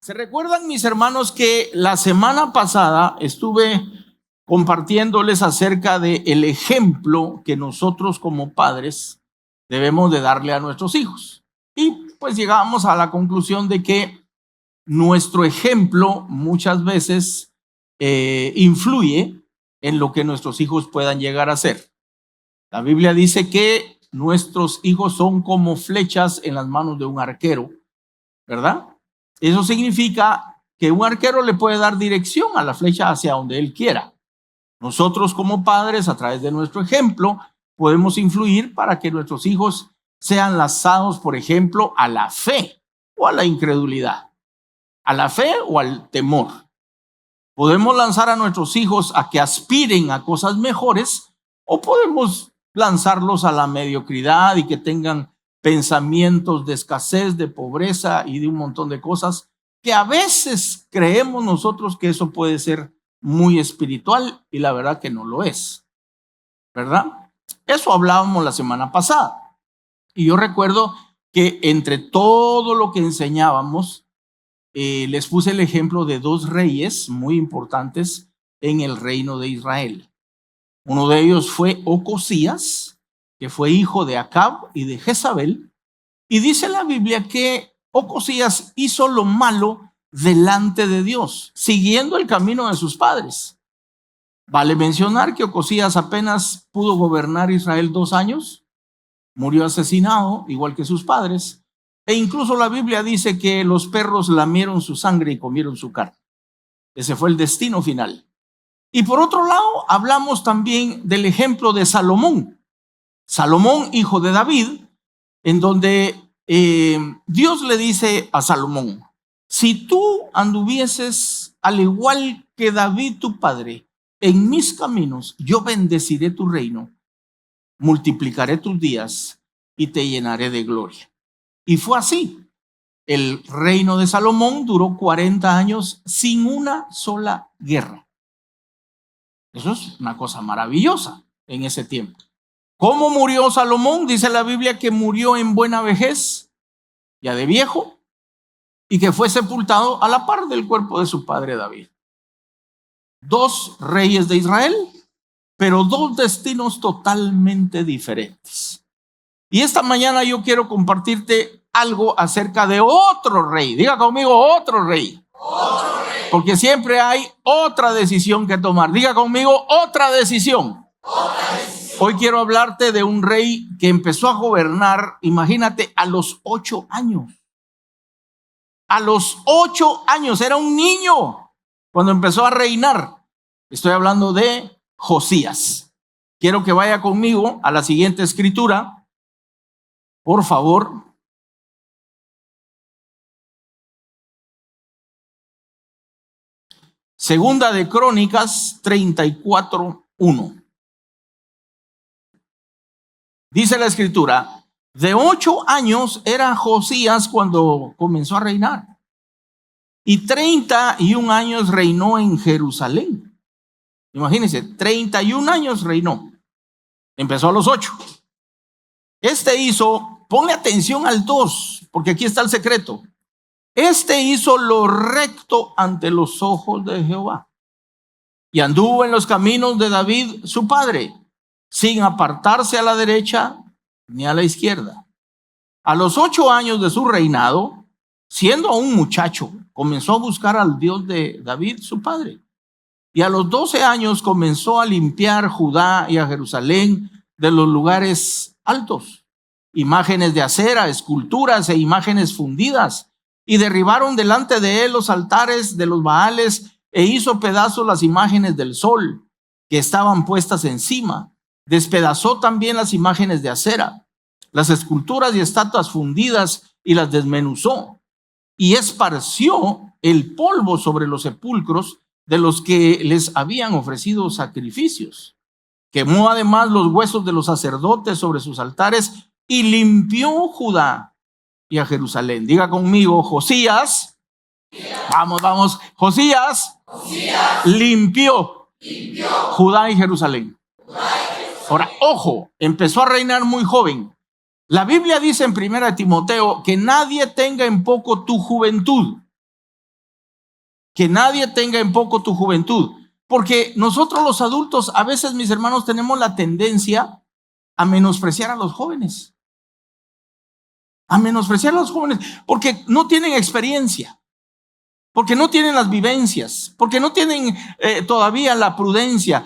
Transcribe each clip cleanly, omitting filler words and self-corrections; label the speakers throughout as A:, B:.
A: ¿Se recuerdan, mis hermanos, que la semana pasada estuve compartiéndoles acerca del ejemplo que nosotros como padres debemos de darle a nuestros hijos? Y pues llegamos a la conclusión de que nuestro ejemplo muchas veces influye en lo que nuestros hijos puedan llegar a ser. La Biblia dice que nuestros hijos son como flechas en las manos de un arquero, ¿verdad? Eso significa que un arquero le puede dar dirección a la flecha hacia donde él quiera. Nosotros como padres, a través de nuestro ejemplo, podemos influir para que nuestros hijos sean lanzados, por ejemplo, a la fe o a la incredulidad, a la fe o al temor. Podemos lanzar a nuestros hijos a que aspiren a cosas mejores, o podemos lanzarlos a la mediocridad y que tengan pensamientos de escasez, de pobreza y de un montón de cosas que a veces creemos nosotros que eso puede ser muy espiritual y la verdad que no lo es, ¿verdad? Eso hablábamos la semana pasada y yo recuerdo que entre todo lo que enseñábamos les puse el ejemplo de dos reyes muy importantes en el reino de Israel. Uno de ellos fue Ocosías, que fue hijo de Acab y de Jezabel, y dice la Biblia que Ocosías hizo lo malo delante de Dios, siguiendo el camino de sus padres. Vale mencionar que Ocosías apenas pudo gobernar Israel 2 años, murió asesinado, igual que sus padres, e incluso la Biblia dice que los perros lamieron su sangre y comieron su carne. Ese fue el destino final. Y por otro lado, hablamos también del ejemplo de Salomón. Salomón, hijo de David, en donde Dios le dice a Salomón: si tú anduvieses al igual que David tu padre en mis caminos, yo bendeciré tu reino, multiplicaré tus días y te llenaré de gloria. Y fue así. El reino de Salomón duró 40 años sin una sola guerra. Eso es una cosa maravillosa en ese tiempo. ¿Cómo murió Salomón? Dice la Biblia que murió en buena vejez, ya de viejo, y que fue sepultado a la par del cuerpo de su padre David. 2 reyes de Israel, pero 2 destinos totalmente diferentes. Y esta mañana yo quiero compartirte algo acerca de otro rey. Diga conmigo, otro rey. Otro rey. Porque siempre hay otra decisión que tomar. Diga conmigo, otra decisión. Otra decisión. Hoy quiero hablarte de un rey que empezó a gobernar, imagínate, a los 8 años. A los 8 años, era un niño cuando empezó a reinar. Estoy hablando de Josías. Quiero que vaya conmigo a la siguiente escritura, por favor. Segunda de Crónicas 34:1. Dice la escritura: de 8 años era Josías cuando comenzó a reinar, y 31 años reinó en Jerusalén. Imagínense, 31 años reinó. Empezó a los 8. Ponle atención al 2, porque aquí está el secreto. Hizo lo recto ante los ojos de Jehová, y anduvo en los caminos de David su padre, sin apartarse a la derecha ni a la izquierda. A los 8 años de su reinado, siendo aún muchacho, comenzó a buscar al Dios de David su padre. Y a los 12 años comenzó a limpiar Judá y a Jerusalén de los lugares altos, imágenes de acera, esculturas e imágenes fundidas, y derribaron delante de él los altares de los Baales, e hizo pedazos las imágenes del sol que estaban puestas encima. Despedazó también las imágenes de acera, las esculturas y estatuas fundidas, y las desmenuzó, y esparció el polvo sobre los sepulcros de los que les habían ofrecido sacrificios. Quemó además los huesos de los sacerdotes sobre sus altares, y limpió Judá y a Jerusalén. Diga conmigo, Josías. Vamos. Josías limpió Judá y Jerusalén. Ahora, ojo, empezó a reinar muy joven. La Biblia dice en 1 Timoteo que nadie tenga en poco tu juventud, Que nadie tenga en poco tu juventud. Porque nosotros los adultos, a veces, mis hermanos, tenemos la tendencia a menospreciar a los jóvenes. A menospreciar a los jóvenes porque no tienen experiencia, porque no tienen las vivencias, porque no tienen todavía la prudencia,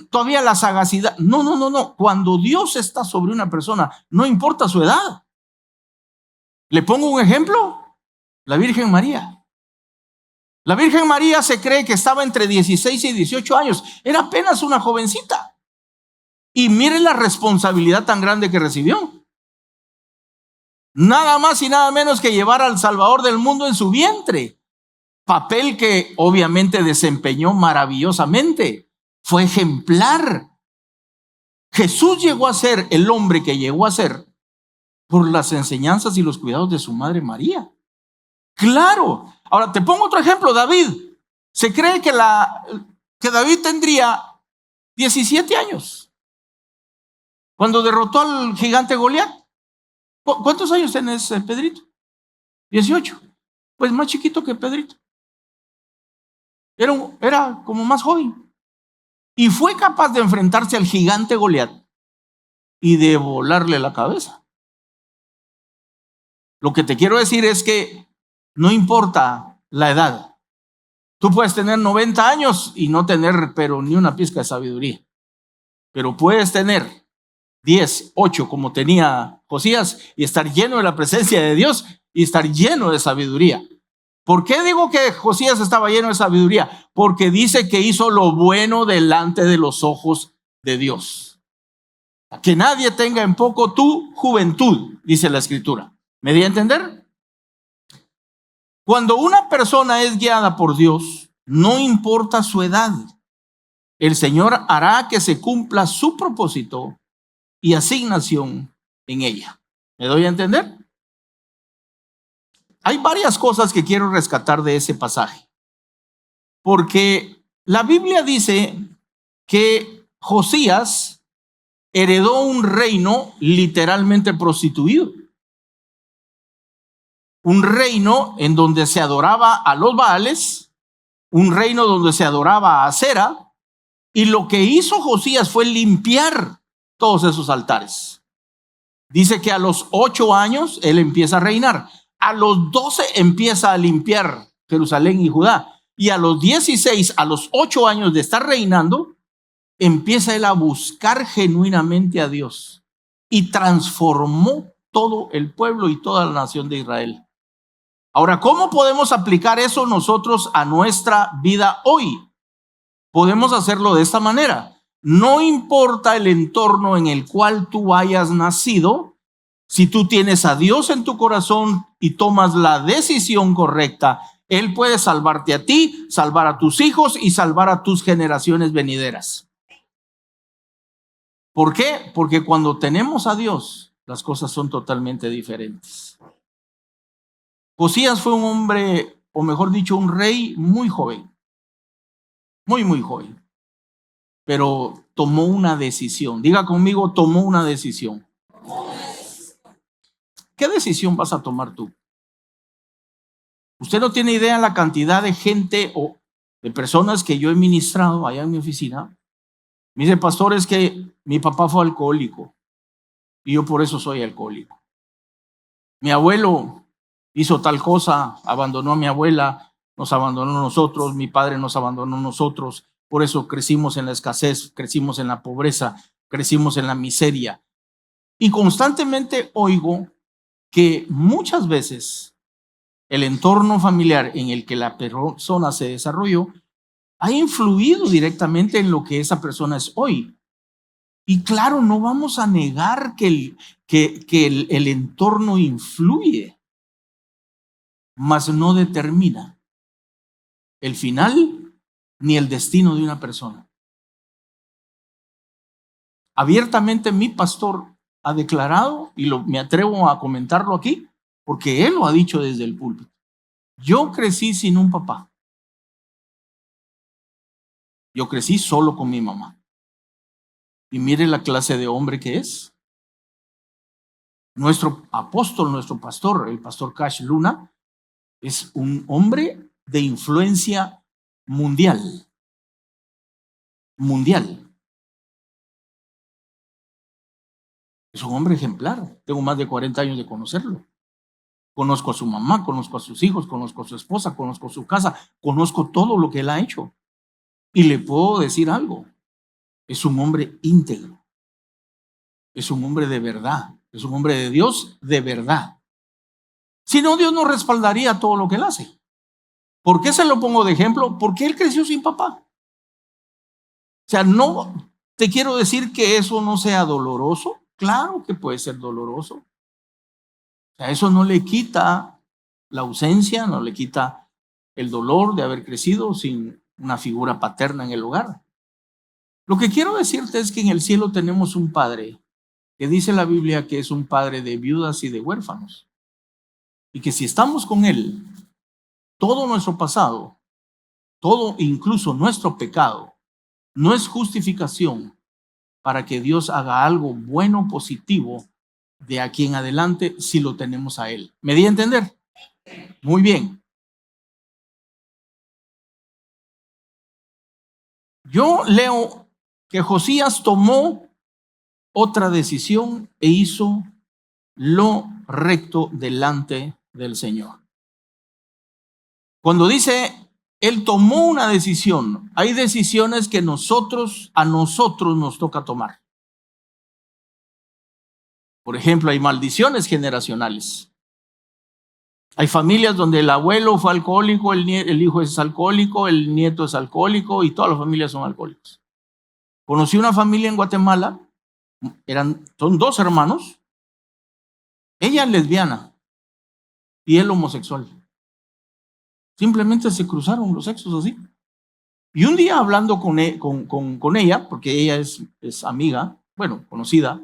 A: todavía la sagacidad. No. Cuando Dios está sobre una persona, no importa su edad. Le pongo un ejemplo: la Virgen María. La Virgen María se cree que estaba entre 16 y 18 años. Era apenas una jovencita. Y miren la responsabilidad tan grande que recibió. Nada más y nada menos que llevar al Salvador del mundo en su vientre. Papel que obviamente desempeñó maravillosamente. Fue ejemplar. Jesús llegó a ser el hombre que llegó a ser por las enseñanzas y los cuidados de su madre María. Claro. Ahora te pongo otro ejemplo: David. Se cree que David tendría 17 años cuando derrotó al gigante Goliat. ¿Cuántos años tenés, Pedrito? 18. Pues más chiquito que Pedrito. Era como más joven. Y fue capaz de enfrentarse al gigante Goliat y de volarle la cabeza. Lo que te quiero decir es que no importa la edad. Tú puedes tener 90 años y no tener pero ni una pizca de sabiduría. Pero puedes tener 10, 8 como tenía Josías y estar lleno de la presencia de Dios y estar lleno de sabiduría. ¿Por qué digo que Josías estaba lleno de sabiduría? Porque dice que hizo lo bueno delante de los ojos de Dios. Que nadie tenga en poco tu juventud, dice la Escritura. ¿Me di a entender? Cuando una persona es guiada por Dios, no importa su edad, el Señor hará que se cumpla su propósito y asignación en ella. ¿Me doy a entender? Hay varias cosas que quiero rescatar de ese pasaje, porque la Biblia dice que Josías heredó un reino literalmente prostituido, un reino en donde se adoraba a los Baales, un reino donde se adoraba a Acera, y lo que hizo Josías fue limpiar todos esos altares. Dice que a los 8 años él empieza a reinar. A los 12 empieza a limpiar Jerusalén y Judá. Y a los 16, a los 8 años de estar reinando, empieza él a buscar genuinamente a Dios. Y transformó todo el pueblo y toda la nación de Israel. Ahora, ¿cómo podemos aplicar eso nosotros a nuestra vida hoy? Podemos hacerlo de esta manera. No importa el entorno en el cual tú hayas nacido, si tú tienes a Dios en tu corazón y tomas la decisión correcta, Él puede salvarte a ti, salvar a tus hijos y salvar a tus generaciones venideras. ¿Por qué? Porque cuando tenemos a Dios, las cosas son totalmente diferentes. Josías fue un hombre, o mejor dicho, un rey muy joven. Muy joven. Pero tomó una decisión. Diga conmigo, tomó una decisión. ¿Qué decisión vas a tomar tú? Usted no tiene idea la cantidad de gente o de personas que yo he ministrado allá en mi oficina. Me dice, pastor, es que mi papá fue alcohólico y yo por eso soy alcohólico. Mi abuelo hizo tal cosa, abandonó a mi abuela, nos abandonó a nosotros, mi padre nos abandonó a nosotros. Por eso crecimos en la escasez, crecimos en la pobreza, crecimos en la miseria. Y constantemente oigo que muchas veces el entorno familiar en el que la persona se desarrolló ha influido directamente en lo que esa persona es hoy. Y claro, no vamos a negar que el entorno influye, mas no determina el final ni el destino de una persona. Abiertamente mi pastor ha declarado, y me atrevo a comentarlo aquí, porque él lo ha dicho desde el púlpito. Yo crecí sin un papá. Yo crecí solo con mi mamá. Y mire la clase de hombre que es. Nuestro apóstol, nuestro pastor, el pastor Cash Luna, es un hombre de influencia mundial. Mundial. Es un hombre ejemplar. Tengo más de 40 años de conocerlo. Conozco a su mamá, conozco a sus hijos, conozco a su esposa, conozco su casa, conozco todo lo que él ha hecho. Y le puedo decir algo. Es un hombre íntegro. Es un hombre de verdad. Es un hombre de Dios de verdad. Si no, Dios no respaldaría todo lo que él hace. ¿Por qué se lo pongo de ejemplo? Porque él creció sin papá. O sea, no te quiero decir que eso no sea doloroso. Claro que puede ser doloroso. O sea, eso no le quita la ausencia, no le quita el dolor de haber crecido sin una figura paterna en el hogar. Lo que quiero decirte es que en el cielo tenemos un padre que dice la Biblia que es un padre de viudas y de huérfanos. Y que si estamos con él, todo nuestro pasado, todo incluso nuestro pecado, no es justificación para que Dios haga algo bueno, positivo, de aquí en adelante si lo tenemos a él. ¿Me di a entender? Muy bien. Yo leo que Josías tomó otra decisión e hizo lo recto delante del Señor. Cuando dice, él tomó una decisión, hay decisiones que a nosotros nos toca tomar. Por ejemplo, hay maldiciones generacionales. Hay familias donde el abuelo fue alcohólico, el hijo es alcohólico, el nieto es alcohólico y todas las familias son alcohólicos. Conocí una familia en Guatemala, son 2 hermanos, ella es lesbiana y él homosexual. Simplemente se cruzaron los sexos así. Y un día hablando con ella, porque ella es amiga, bueno, conocida,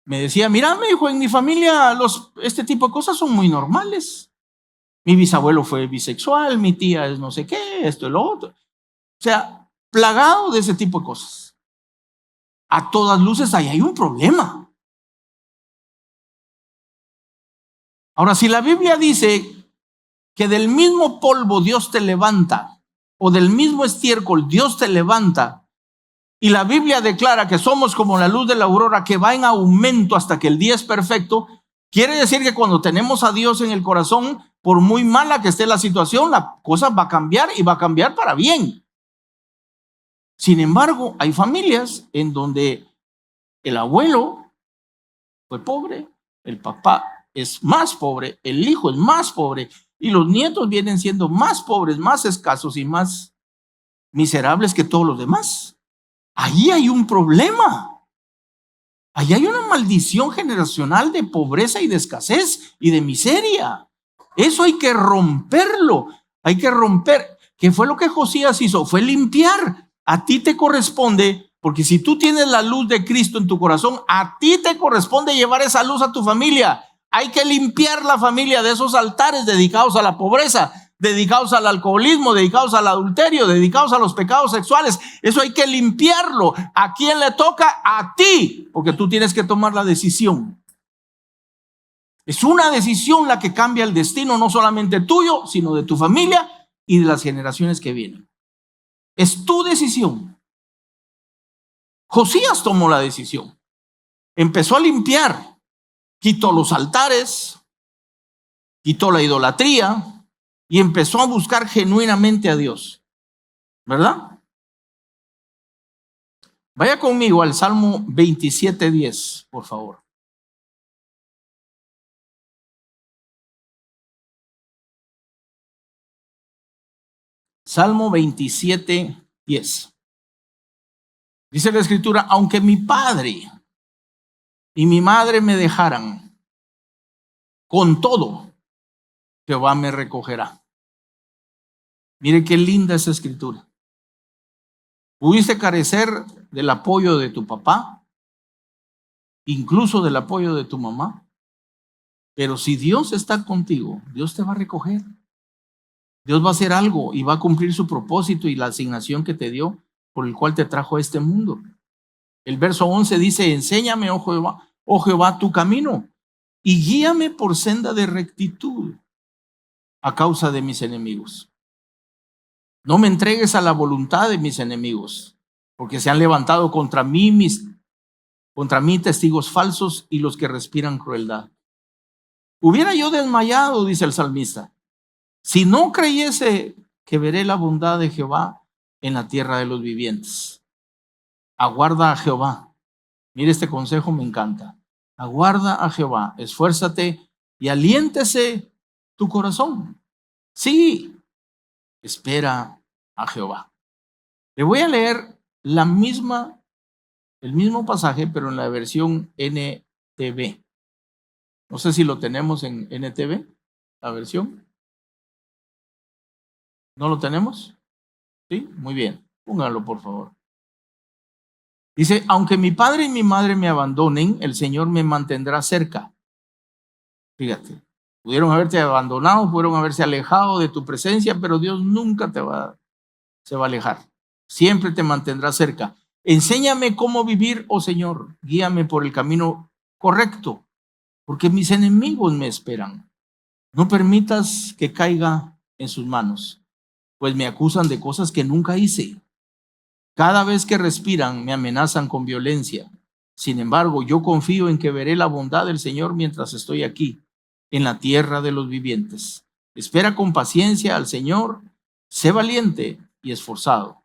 A: me decía, mira, me dijo, en mi familia este tipo de cosas son muy normales. Mi bisabuelo fue bisexual, mi tía es no sé qué, esto y lo otro. O sea, plagado de ese tipo de cosas. A todas luces ahí hay un problema. Ahora, si la Biblia dice que del mismo polvo Dios te levanta, o del mismo estiércol Dios te levanta, y la Biblia declara que somos como la luz de la aurora que va en aumento hasta que el día es perfecto, quiere decir que cuando tenemos a Dios en el corazón, por muy mala que esté la situación, la cosa va a cambiar y va a cambiar para bien. Sin embargo, hay familias en donde el abuelo fue pobre, el papá es más pobre, el hijo es más pobre y los nietos vienen siendo más pobres, más escasos y más miserables que todos los demás. Ahí hay un problema. Ahí hay una maldición generacional de pobreza y de escasez y de miseria. Eso hay que romperlo. Hay que romper. ¿Qué fue lo que Josías hizo? Fue limpiar. A ti te corresponde, porque si tú tienes la luz de Cristo en tu corazón, a ti te corresponde llevar esa luz a tu familia. Hay que limpiar la familia de esos altares dedicados a la pobreza, dedicados al alcoholismo, dedicados al adulterio, dedicados a los pecados sexuales. Eso hay que limpiarlo. ¿A quién le toca? A ti, porque tú tienes que tomar la decisión. Es una decisión la que cambia el destino, no solamente tuyo, sino de tu familia y de las generaciones que vienen. Es tu decisión. Josías tomó la decisión. Empezó a limpiar. Quitó los altares, quitó la idolatría y empezó a buscar genuinamente a Dios. ¿Verdad? Vaya conmigo al Salmo 27:10, por favor. Salmo 27:10. Dice la Escritura, aunque mi padre y mi madre me dejaran, con todo, Jehová me recogerá. Mire qué linda esa escritura. Pudiste carecer del apoyo de tu papá, incluso del apoyo de tu mamá, pero si Dios está contigo, Dios te va a recoger. Dios va a hacer algo y va a cumplir su propósito y la asignación que te dio, por el cual te trajo a este mundo. El verso 11 dice, enséñame, oh Jehová, tu camino y guíame por senda de rectitud a causa de mis enemigos. No me entregues a la voluntad de mis enemigos, porque se han levantado contra mí testigos falsos y los que respiran crueldad. Hubiera yo desmayado, dice el salmista, si no creyese que veré la bondad de Jehová en la tierra de los vivientes. Aguarda a Jehová. Mire, este consejo me encanta. Aguarda a Jehová, esfuérzate y aliéntese tu corazón. Sí, espera a Jehová. Le voy a leer el mismo pasaje, pero en la versión NTV. No sé si lo tenemos en NTV, la versión. ¿No lo tenemos? Sí, muy bien. Póngalo, por favor. Dice, aunque mi padre y mi madre me abandonen, el Señor me mantendrá cerca. Fíjate, pudieron haberte abandonado, pudieron haberse alejado de tu presencia, pero Dios nunca se va a alejar. Siempre te mantendrá cerca. Enséñame cómo vivir, oh Señor. Guíame por el camino correcto, porque mis enemigos me esperan. No permitas que caiga en sus manos, pues me acusan de cosas que nunca hice. Cada vez que respiran, me amenazan con violencia. Sin embargo, yo confío en que veré la bondad del Señor mientras estoy aquí, en la tierra de los vivientes. Espera con paciencia al Señor, sé valiente y esforzado.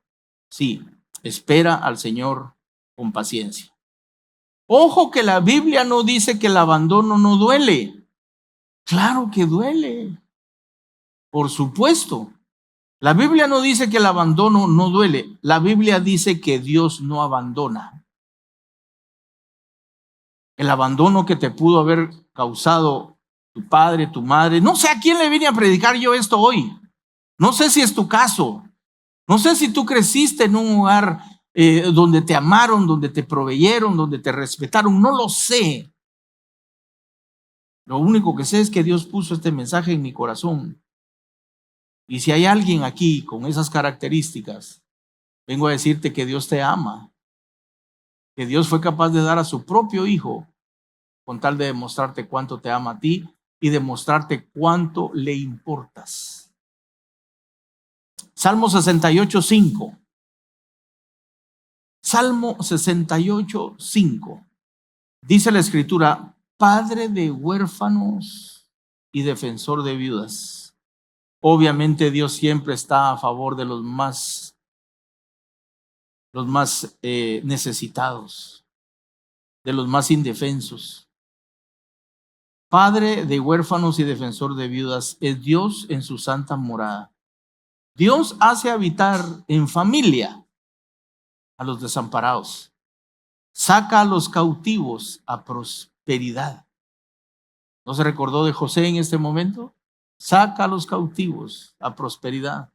A: Sí, espera al Señor con paciencia. Ojo que la Biblia no dice que el abandono no duele. Claro que duele, por supuesto. La Biblia no dice que el abandono no duele. La Biblia dice que Dios no abandona. El abandono que te pudo haber causado tu padre, tu madre. No sé a quién le vine a predicar yo esto hoy. No sé si es tu caso. No sé si tú creciste en un hogar donde te amaron, donde te proveyeron, donde te respetaron. No lo sé. Lo único que sé es que Dios puso este mensaje en mi corazón. Y si hay alguien aquí con esas características, vengo a decirte que Dios te ama. Que Dios fue capaz de dar a su propio hijo con tal de demostrarte cuánto te ama a ti y demostrarte cuánto le importas. Salmo 68:5. Salmo 68:5. Dice la escritura, Padre de huérfanos y defensor de viudas. Obviamente Dios siempre está a favor de los más necesitados, de los más indefensos. Padre de huérfanos y defensor de viudas es Dios en su santa morada. Dios hace habitar en familia a los desamparados. Saca a los cautivos a prosperidad. ¿No se recordó de José en este momento? Saca a los cautivos a prosperidad,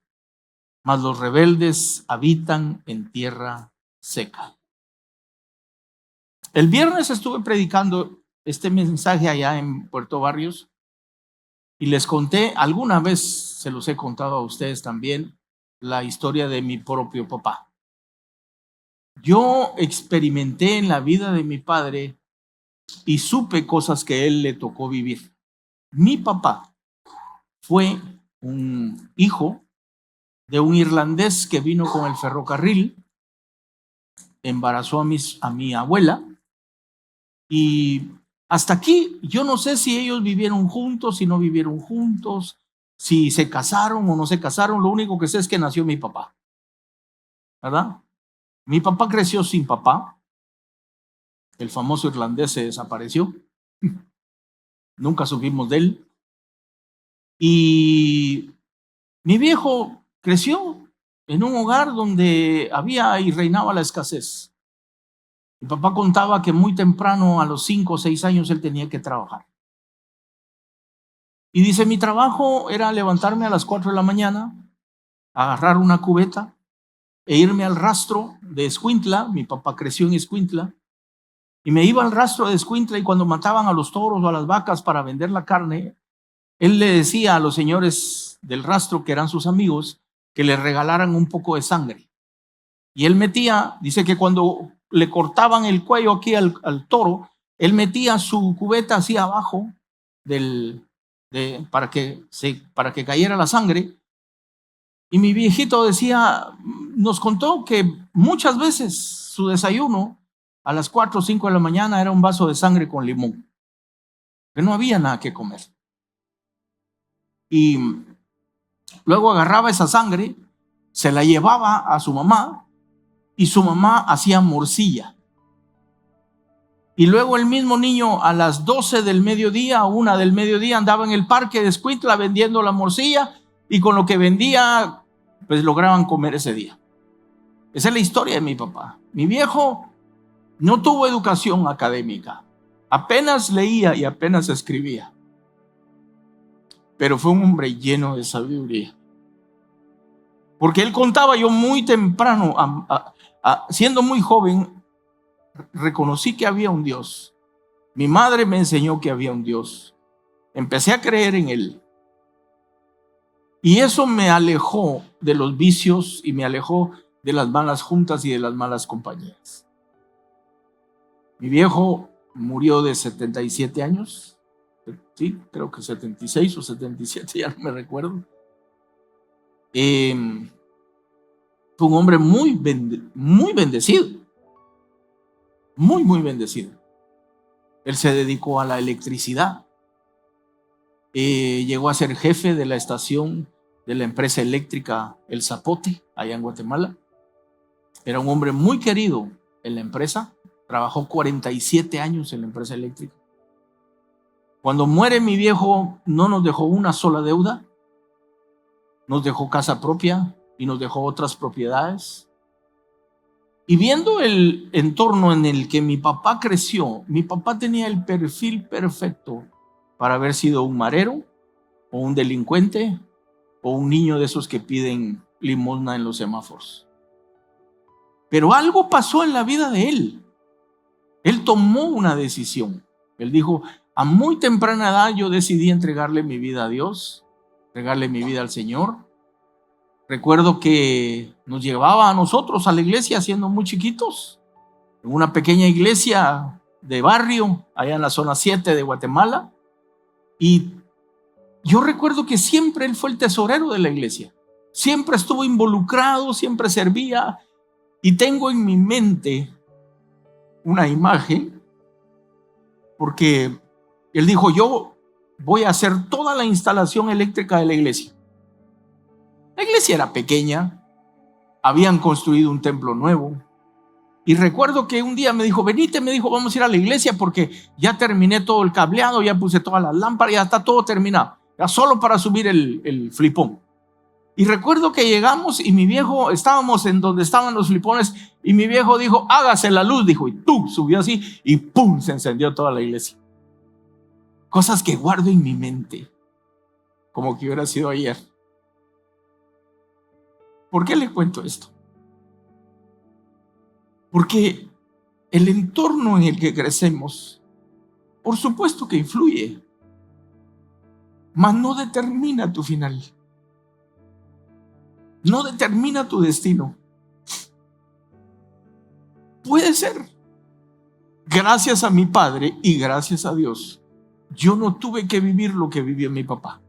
A: mas los rebeldes habitan en tierra seca. El viernes estuve predicando este mensaje allá en Puerto Barrios y les conté, alguna vez se los he contado a ustedes también, la historia de mi propio papá. Yo experimenté en la vida de mi padre y supe cosas que él le tocó vivir. Mi papá fue un hijo de un irlandés que vino con el ferrocarril, embarazó a mi abuela y hasta aquí yo no sé si ellos vivieron juntos, si no vivieron juntos, si se casaron o no se casaron. Lo único que sé es que nació mi papá, ¿verdad? Mi papá creció sin papá. El famoso irlandés se desapareció. Nunca supimos de él. Y mi viejo creció en un hogar donde había y reinaba la escasez. Mi papá contaba que muy temprano, a los 5 o 6 años, él tenía que trabajar. Y dice, mi trabajo era levantarme a las 4 de la mañana, agarrar una cubeta e irme al rastro de Escuintla. Mi papá creció en Escuintla. Y me iba al rastro de Escuintla y cuando mataban a los toros o a las vacas para vender la carne, él le decía a los señores del rastro, que eran sus amigos, que le regalaran un poco de sangre. Y él metía, dice que cuando le cortaban el cuello aquí al toro, él metía su cubeta así abajo para que cayera la sangre. Y mi viejito nos contó que muchas veces su desayuno a las 4 o 5 de la mañana era un vaso de sangre con limón, que no había nada que comer. Y luego agarraba esa sangre, se la llevaba a su mamá y su mamá hacía morcilla. Y luego el mismo niño a las 12 del mediodía, 1 del mediodía, andaba en el parque de Escuintla vendiendo la morcilla y con lo que vendía, pues lograban comer ese día. Esa es la historia de mi papá. Mi viejo no tuvo educación académica, apenas leía y apenas escribía, pero fue un hombre lleno de sabiduría. Porque él contaba, yo muy temprano, siendo muy joven, reconocí que había un Dios. Mi madre me enseñó que había un Dios. Empecé a creer en él. Y eso me alejó de los vicios y me alejó de las malas juntas y de las malas compañías. Mi viejo murió de 77 años. Sí, creo que 76 o 77, ya no me recuerdo. Fue un hombre muy bendecido. Muy, muy bendecido. Él se dedicó a la electricidad. Llegó a ser jefe de la estación de la empresa eléctrica El Zapote, allá en Guatemala. Era un hombre muy querido en la empresa. Trabajó 47 años en la empresa eléctrica. Cuando muere mi viejo, no nos dejó una sola deuda. Nos dejó casa propia y nos dejó otras propiedades. Y viendo el entorno en el que mi papá creció, mi papá tenía el perfil perfecto para haber sido un marero o un delincuente o un niño de esos que piden limosna en los semáforos. Pero algo pasó en la vida de él. Él tomó una decisión. Él dijo, a muy temprana edad yo decidí entregarle mi vida a Dios, entregarle mi vida al Señor. Recuerdo que nos llevaba a nosotros a la iglesia siendo muy chiquitos, en una pequeña iglesia de barrio, allá en la zona 7 de Guatemala. Y yo recuerdo que siempre él fue el tesorero de la iglesia. Siempre estuvo involucrado, siempre servía. Y tengo en mi mente una imagen, porque él dijo, yo voy a hacer toda la instalación eléctrica de la iglesia. La iglesia era pequeña, habían construido un templo nuevo. Y recuerdo que un día me dijo, venite, me dijo, vamos a ir a la iglesia porque ya terminé todo el cableado, ya puse todas las lámparas, ya está todo terminado. Ya solo para subir el flipón. Y recuerdo que llegamos y mi viejo, estábamos en donde estaban los flipones y mi viejo dijo, hágase la luz, dijo, y tú subió así y pum, se encendió toda la iglesia. Cosas que guardo en mi mente, como que hubiera sido ayer. ¿Por qué le cuento esto? Porque el entorno en el que crecemos, por supuesto que influye, mas no determina tu final. No determina tu destino. Puede ser. Gracias a mi padre y gracias a Dios, yo no tuve que vivir lo que vivió mi papá.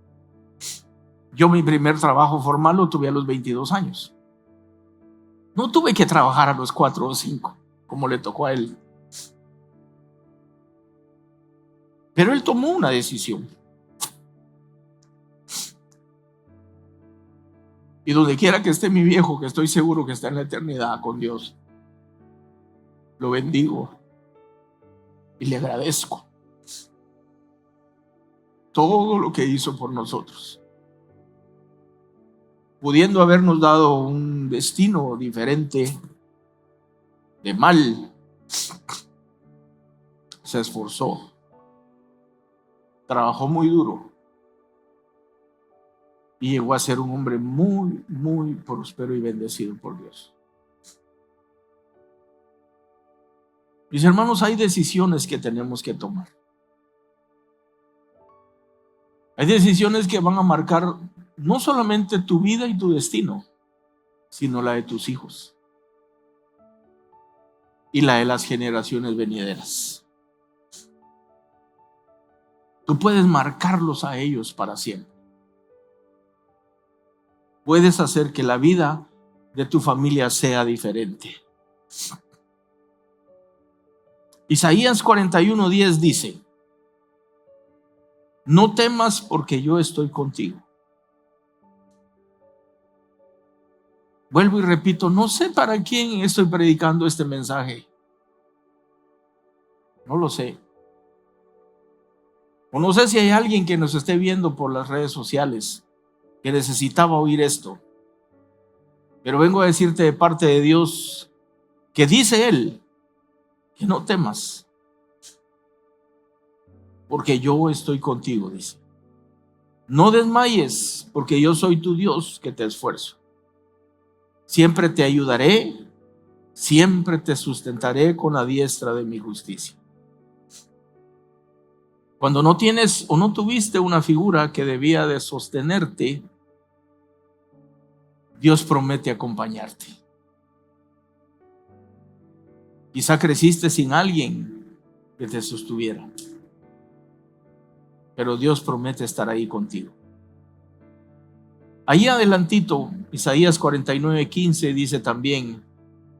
A: Yo mi primer trabajo formal lo tuve a los 22 años. No tuve que trabajar a los 4 o 5, como le tocó a él. Pero él tomó una decisión. Y donde quiera que esté mi viejo, que estoy seguro que está en la eternidad con Dios, lo bendigo y le agradezco todo lo que hizo por nosotros. Pudiendo habernos dado un destino diferente, de mal, se esforzó, trabajó muy duro y llegó a ser un hombre muy, muy próspero y bendecido por Dios. Mis hermanos, hay decisiones que tenemos que tomar. Hay decisiones que van a marcar no solamente tu vida y tu destino, sino la de tus hijos y la de las generaciones venideras. Tú puedes marcarlos a ellos para siempre. puedes hacer que la vida de tu familia sea diferente. Isaías 41:10 dice: no temas porque yo estoy contigo. Vuelvo y repito, no sé para quién estoy predicando este mensaje. No lo sé. O no sé si hay alguien que nos esté viendo por las redes sociales que necesitaba oír esto. Pero vengo a decirte de parte de Dios que dice Él que no temas, porque yo estoy contigo, dice. No desmayes, porque yo soy tu Dios que te esfuerzo. Siempre te ayudaré, siempre te sustentaré con la diestra de mi justicia. Cuando no tienes o no tuviste una figura que debía de sostenerte, Dios promete acompañarte. Quizá creciste sin alguien que te sostuviera, pero Dios promete estar ahí contigo. Ahí adelantito, Isaías 49:15 dice también: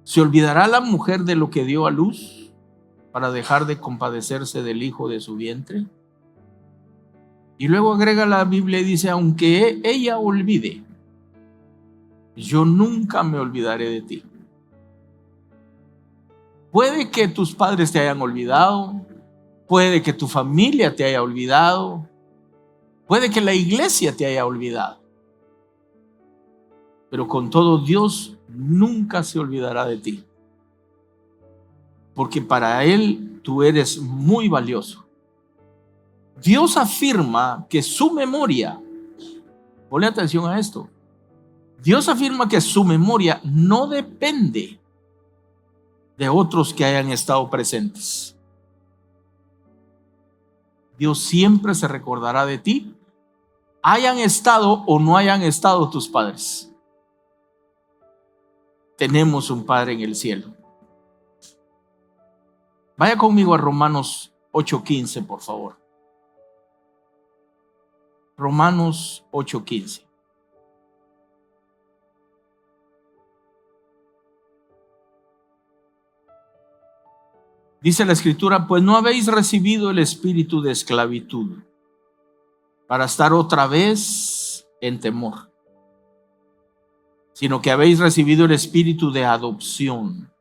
A: ¿se olvidará la mujer de lo que dio a luz para dejar de compadecerse del hijo de su vientre? Y luego agrega la Biblia y dice: aunque ella olvide, yo nunca me olvidaré de ti. Puede que tus padres te hayan olvidado, puede que tu familia te haya olvidado, puede que la iglesia te haya olvidado, pero con todo, Dios nunca se olvidará de ti, porque para Él tú eres muy valioso. Dios afirma que su memoria, ponle atención a esto, Dios afirma que su memoria no depende de otros que hayan estado presentes. Dios siempre se recordará de ti, hayan estado o no hayan estado tus padres. Tenemos un Padre en el cielo. Vaya conmigo a Romanos 8:15, por favor. Romanos 8:15. Dice la Escritura: pues no habéis recibido el espíritu de esclavitud para estar otra vez en temor, sino que habéis recibido el espíritu de adopción,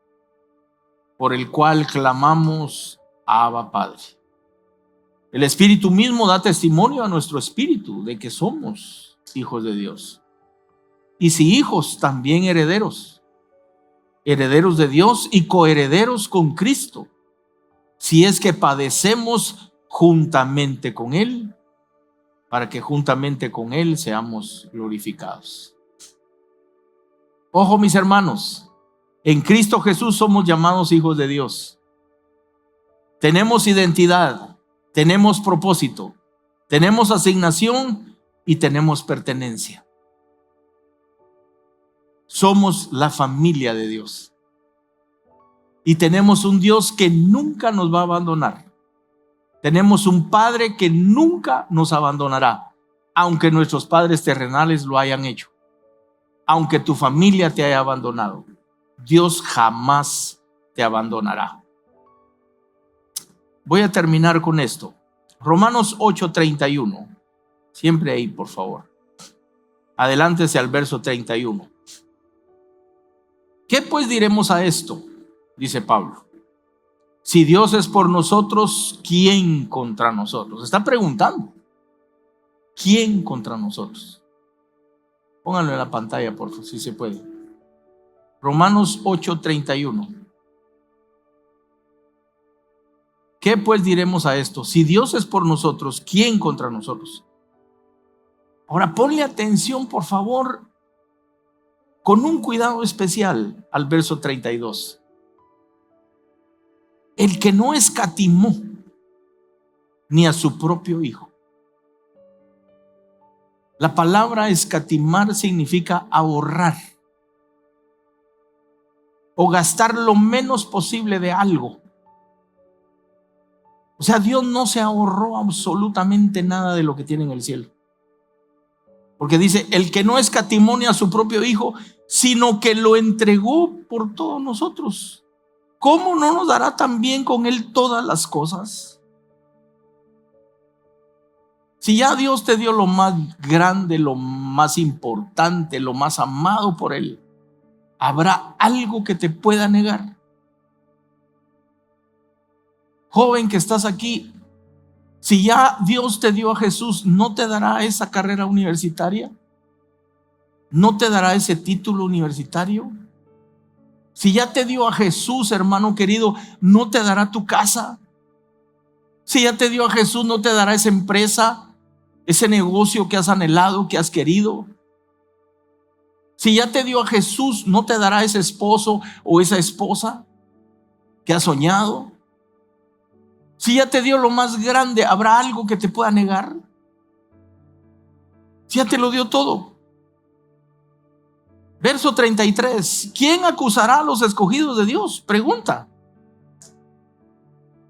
A: por el cual clamamos: Abba, Padre. El Espíritu mismo da testimonio a nuestro espíritu de que somos hijos de Dios. Y si hijos, también herederos, herederos de Dios y coherederos con Cristo, si es que padecemos juntamente con Él, para que juntamente con Él seamos glorificados. Ojo, mis hermanos, en Cristo Jesús somos llamados hijos de Dios. Tenemos identidad, tenemos propósito, tenemos asignación y tenemos pertenencia. Somos la familia de Dios. Y tenemos un Dios que nunca nos va a abandonar. Tenemos un Padre que nunca nos abandonará, aunque nuestros padres terrenales lo hayan hecho. Aunque tu familia te haya abandonado, Dios jamás te abandonará. Voy a terminar con esto. Romanos 8:31. Siempre ahí, por favor. Adelántese al verso 31. ¿Qué pues diremos a esto? Dice Pablo. Si Dios es por nosotros, ¿quién contra nosotros? Está preguntando. ¿Quién contra nosotros? Pónganlo en la pantalla, por favor, si se puede. Romanos 8:31. ¿Qué pues diremos a esto? Si Dios es por nosotros, ¿quién contra nosotros? Ahora ponle atención, por favor, con un cuidado especial al verso 32. El que no escatimó ni a su propio hijo. La palabra escatimar significa ahorrar o gastar lo menos posible de algo. O sea, Dios no se ahorró absolutamente nada de lo que tiene en el cielo. Porque dice, el que no escatimó a su propio Hijo, sino que lo entregó por todos nosotros, ¿cómo no nos dará también con Él todas las cosas? Si ya Dios te dio lo más grande, lo más importante, lo más amado por Él, ¿habrá algo que te pueda negar? Joven que estás aquí, si ya Dios te dio a Jesús, ¿no te dará esa carrera universitaria? ¿No te dará ese título universitario? Si ya te dio a Jesús, hermano querido, ¿no te dará tu casa? Si ya te dio a Jesús, ¿no te dará esa empresa, ese negocio que has anhelado, que has querido? Si ya te dio a Jesús, ¿no te dará ese esposo o esa esposa que has soñado? Si ya te dio lo más grande, ¿habrá algo que te pueda negar? Si ya te lo dio todo. Verso 33. ¿Quién acusará a los escogidos de Dios? Pregunta.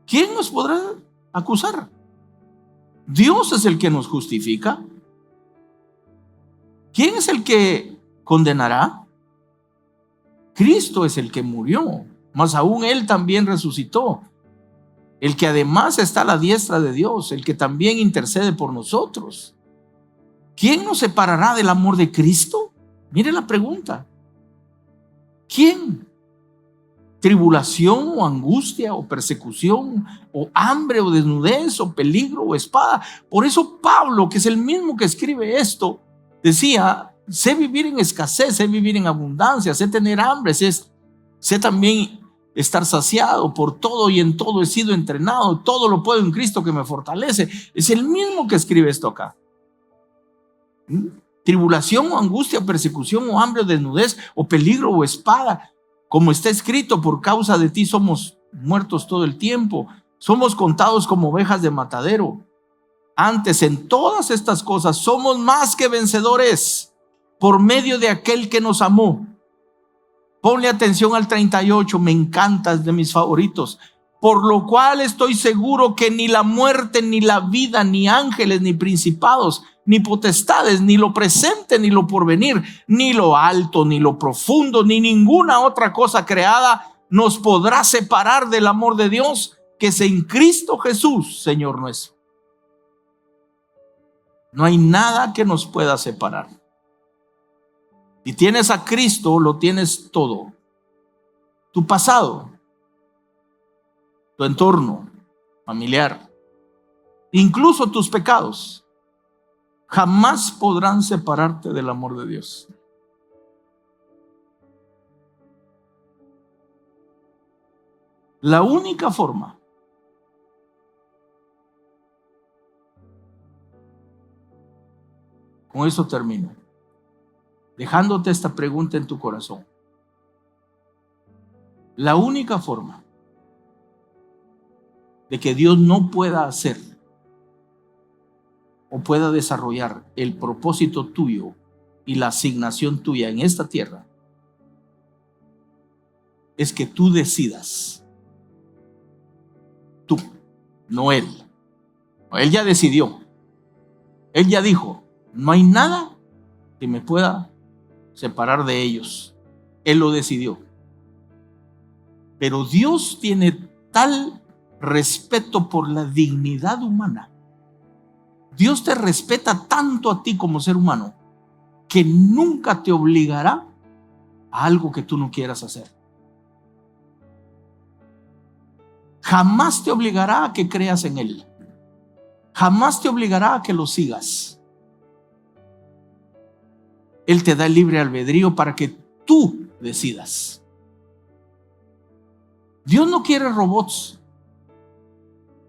A: ¿Quién nos podrá acusar? Dios es el que nos justifica. ¿Quién es el que condenará? Cristo es el que murió, mas aún Él también resucitó. El que además está a la diestra de Dios, el que también intercede por nosotros. ¿Quién nos separará del amor de Cristo? Mire la pregunta. ¿Quién? ¿Tribulación o angustia o persecución o hambre o desnudez o peligro o espada? Por eso Pablo, que es el mismo que escribe esto, decía, sé vivir en escasez, sé vivir en abundancia, sé tener hambre, sé también estar saciado, por todo y en todo he sido entrenado, todo lo puedo en Cristo que me fortalece. Es el mismo que escribe esto acá. Tribulación o angustia, persecución o hambre o desnudez o peligro o espada, como está escrito, por causa de ti somos muertos todo el tiempo, somos contados como ovejas de matadero. Antes, en todas estas cosas somos más que vencedores por medio de aquel que nos amó. Ponle atención al 38, me encanta, es de mis favoritos. Por lo cual estoy seguro que ni la muerte, ni la vida, ni ángeles, ni principados, ni potestades, ni lo presente, ni lo porvenir, ni lo alto, ni lo profundo, ni ninguna otra cosa creada nos podrá separar del amor de Dios que es en Cristo Jesús, Señor nuestro. No hay nada que nos pueda separar. Si tienes a Cristo, lo tienes todo. Tu pasado, tu entorno familiar, incluso tus pecados, jamás podrán separarte del amor de Dios. La única forma con eso termino, dejándote esta pregunta en tu corazón. La única forma de que Dios no pueda hacer o pueda desarrollar el propósito tuyo y la asignación tuya en esta tierra es que tú decidas. Tú, no Él. Él ya decidió. Él ya dijo, no hay nada que me pueda separar de ellos. Él lo decidió. Pero Dios tiene tal respeto por la dignidad humana. Dios te respeta tanto a ti como ser humano que nunca te obligará a algo que tú no quieras hacer. Jamás te obligará a que creas en Él. Jamás te obligará a que lo sigas. Él te da el libre albedrío para que tú decidas. Dios no quiere robots.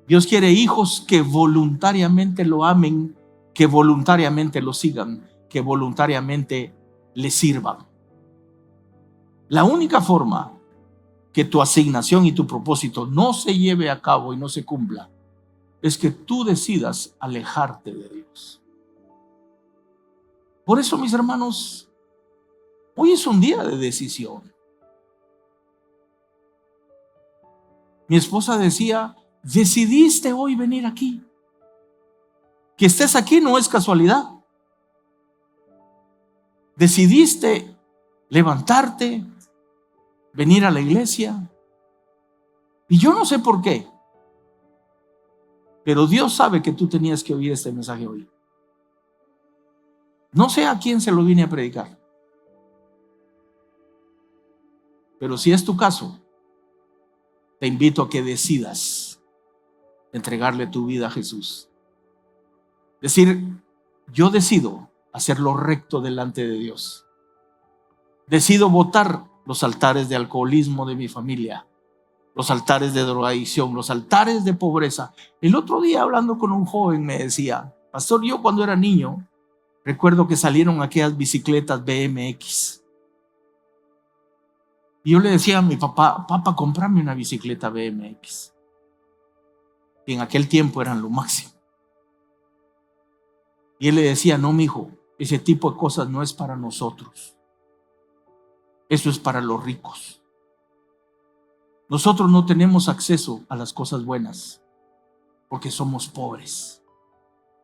A: Dios quiere hijos que voluntariamente lo amen, que voluntariamente lo sigan, que voluntariamente le sirvan. La única forma que tu asignación y tu propósito no se lleve a cabo y no se cumpla es que tú decidas alejarte de Dios. Por eso, mis hermanos, hoy es un día de decisión. Mi esposa decía, decidiste hoy venir aquí. Que estés aquí no es casualidad. Decidiste levantarte, venir a la iglesia. Y yo no sé por qué, pero Dios sabe que tú tenías que oír este mensaje hoy. No sé a quién se lo vine a predicar, pero si es tu caso, te invito a que decidas entregarle tu vida a Jesús. Decir, yo decido hacer lo recto delante de Dios. Decido botar los altares de alcoholismo de mi familia, los altares de drogadicción, los altares de pobreza. El otro día, hablando con un joven, me decía, pastor, yo cuando era niño recuerdo que salieron aquellas bicicletas BMX. Y yo le decía a mi papá, papá, cómprame una bicicleta BMX. Y en aquel tiempo eran lo máximo. Y él le decía, no, mijo, ese tipo de cosas no es para nosotros. Eso es para los ricos. Nosotros no tenemos acceso a las cosas buenas porque somos pobres.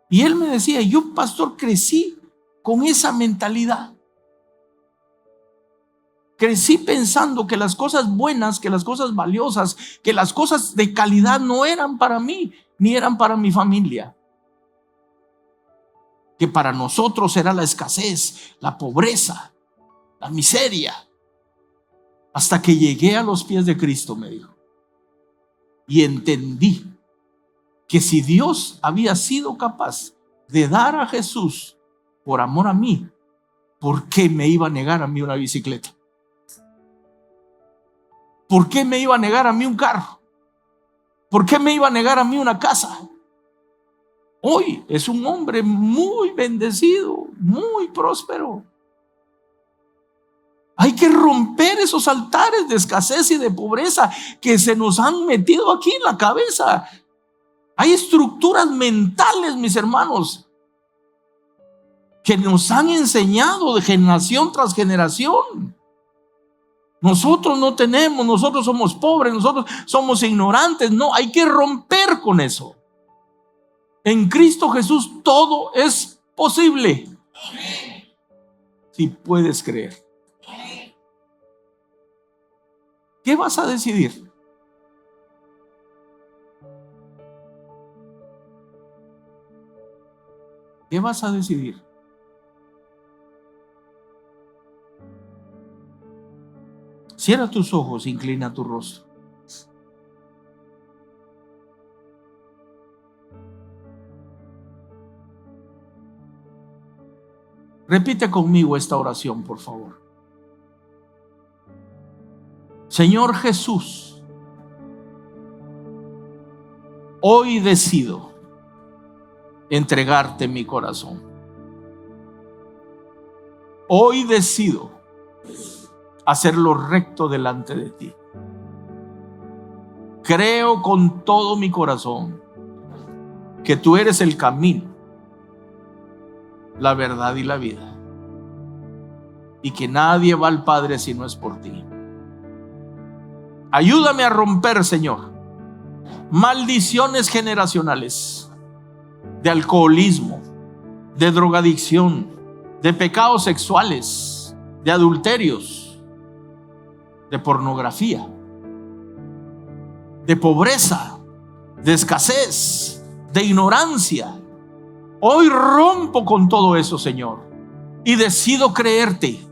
A: Y él me decía, yo, pastor, crecí con esa mentalidad. Crecí pensando que las cosas buenas, que las cosas valiosas, que las cosas de calidad no eran para mí, ni eran para mi familia. Que para nosotros era la escasez, la pobreza, la miseria. Hasta que llegué a los pies de Cristo, me dijo. Y entendí que si Dios había sido capaz de dar a Jesús por amor a mí, ¿por qué me iba a negar a mí una bicicleta? ¿Por qué me iba a negar a mí un carro? ¿Por qué me iba a negar a mí una casa? Hoy es un hombre muy bendecido, muy próspero. Hay que romper esos altares de escasez y de pobreza que se nos han metido aquí en la cabeza. Hay estructuras mentales, mis hermanos, que nos han enseñado de generación tras generación. Nosotros no tenemos, nosotros somos pobres, nosotros somos ignorantes. No, hay que romper con eso. En Cristo Jesús todo es posible. Si puedes creer. ¿Qué vas a decidir? ¿Qué vas a decidir? Cierra tus ojos, inclina tu rostro. Repite conmigo esta oración, por favor. Señor Jesús, hoy decido entregarte mi corazón. Hoy decido hacer lo recto delante de ti. Creo con todo mi corazón que tú eres el camino, la verdad y la vida, y que nadie va al Padre si no es por ti. Ayúdame a romper, Señor, maldiciones generacionales de alcoholismo, de drogadicción, de pecados sexuales, de adulterios, de pornografía, de pobreza, de escasez, de ignorancia. Hoy rompo con todo eso, Señor, y decido creerte.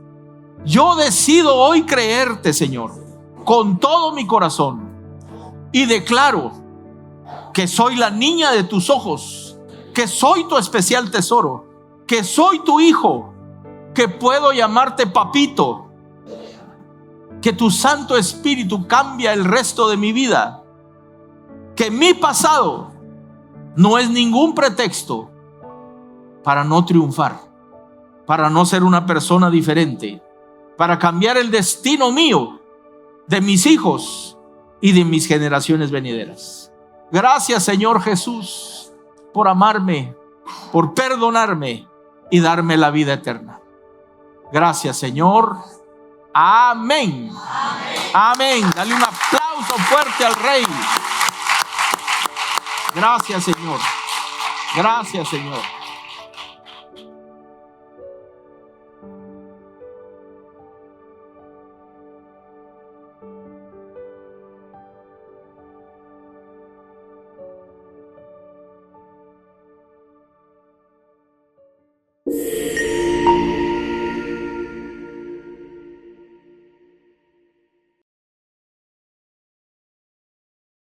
A: Yo decido hoy creerte, Señor, con todo mi corazón, y declaro que soy la niña de tus ojos, que soy tu especial tesoro, que soy tu hijo, que puedo llamarte papito, que tu Santo Espíritu cambia el resto de mi vida, que mi pasado no es ningún pretexto para no triunfar, para no ser una persona diferente, para cambiar el destino mío, de mis hijos y de mis generaciones venideras. Gracias, Señor Jesús, por amarme, por perdonarme y darme la vida eterna. Gracias, Señor. Amén. Amén. Dale un aplauso fuerte al Rey. Gracias, Señor. Gracias, Señor.